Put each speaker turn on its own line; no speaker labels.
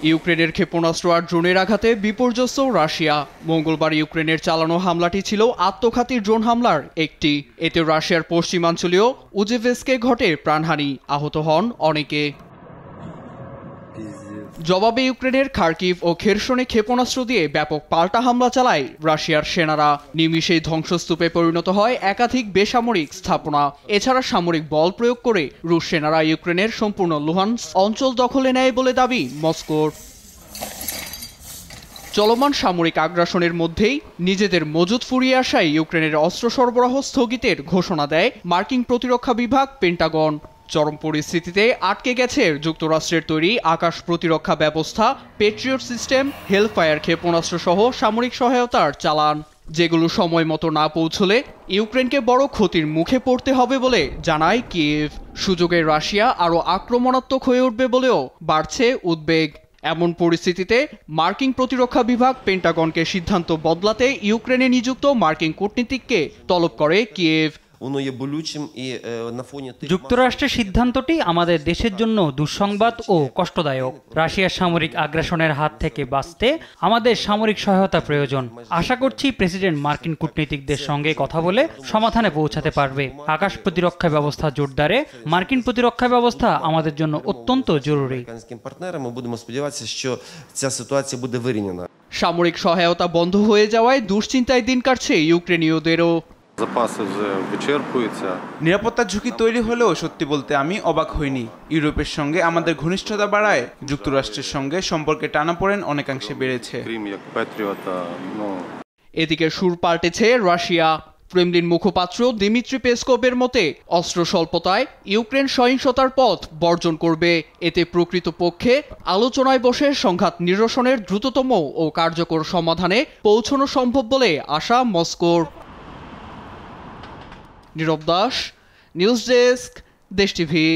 ইউক্রেনের ক্ষেপণাস্ত্র আর ড্রোনের আঘাতে বিপর্যস্ত রাশিয়া। মঙ্গলবার ইউক্রেনের চালানো হামলাটি ছিল আত্মঘাতী ড্রোন হামলার একটি। এতে রাশিয়ার পশ্চিমাঞ্চলীয় উজেভেস্কে ঘটে প্রাণহানি, আহত হন অনেকে। জবাবে ইউক্রেনের খার্কিভ ও খেরসনে ক্ষেপণাস্ত্র দিয়ে ব্যাপক পাল্টা হামলা চালায় রাশিয়ার সেনারা। নিমিষেই ধ্বংসস্তূপে পরিণত হয় একাধিক বেসামরিক স্থাপনা। এছাড়া সামরিক বল প্রয়োগ করে রুশ সেনারা ইউক্রেনের সম্পূর্ণ লুহানস্ক অঞ্চল দখলে নেয় বলে দাবি মস্কোর। চলমান সামরিক আগ্রাসনের মধ্যেই নিজেদের মজুদ ফুরিয়ে আসায় ইউক্রেনের অস্ত্র সরবরাহ স্থগিতের ঘোষণা দেয় মার্কিন প্রতিরক্ষা বিভাগ পেন্টাগন। চরম পরিস্থিতিতে আটকে গেছে যুক্তরাষ্ট্রের তৈরি আকাশ প্রতিরক্ষা ব্যবস্থা পেট্রিয়ট সিস্টেম, হেলফায়ার ক্ষেপণাস্ত্র সহ সামরিক সহায়তার চালান, যেগুলো সময় মতো না পৌঁছলে ইউক্রেনকে বড় ক্ষতির মুখে পড়তে হবে বলে জানায় কিয়েভ। সুযোগে রাশিয়া আরও আক্রমণাত্মক হয়ে উঠবে বলেও বাড়ছে উদ্বেগ। এমন পরিস্থিতিতে মার্কিন প্রতিরক্ষা বিভাগ পেন্টাগনকে সিদ্ধান্ত বদলাতে ইউক্রেনে নিযুক্ত মার্কিন কূটনীতিককে তলব করে কিয়েভ।
যুক্তরাষ্ট্রের সিদ্ধান্তটি আমাদের দেশের জন্য দুঃসংবাদ ও কষ্টদায়ক। রাশিয়ার সামরিক আগ্রাসনের হাত থেকে বাঁচতে আমাদের সামরিক সহায়তা প্রয়োজন। আশা করছি প্রেসিডেন্ট মার্কিন কূটনীতিকদের সঙ্গে কথা বলে সমাধানে পৌঁছাতে পারবে। আকাশ প্রতিরক্ষা ব্যবস্থা জোরদারে মার্কিন প্রতিরক্ষা ব্যবস্থা আমাদের জন্য অত্যন্ত জরুরি।
সামরিক সহায়তা বন্ধ হয়ে যাওয়ায় দুশ্চিন্তায় দিন কাটছে ইউক্রেনীয়দেরও।
নিরাপত্তার ঝুঁকি তৈরি হলেও সত্যি বলতে আমি অবাক হইনি। ইউরোপের সঙ্গে আমাদের ঘনিষ্ঠতা বাড়ায় যুক্তরাষ্ট্রের সঙ্গে সম্পর্কে টানাপোড়েন অনেকাংশে বেড়েছে।
এদিকে সুর পাল্টেছে রাশিয়া। ক্রেমলিন মুখপাত্র দিমিত্রি পেসকোভের মতে অস্ত্র স্বল্পতায় ইউক্রেন সহিংসতার পথ বর্জন করবে। এতে প্রকৃতপক্ষে আলোচনায় বসে সংঘাত নিরসনের দ্রুততম ও কার্যকর সমাধানে পৌঁছানো সম্ভব বলে আশা মস্কোর। নীরব দাস, নিউজ ডেস্ক, দেশ টিভি।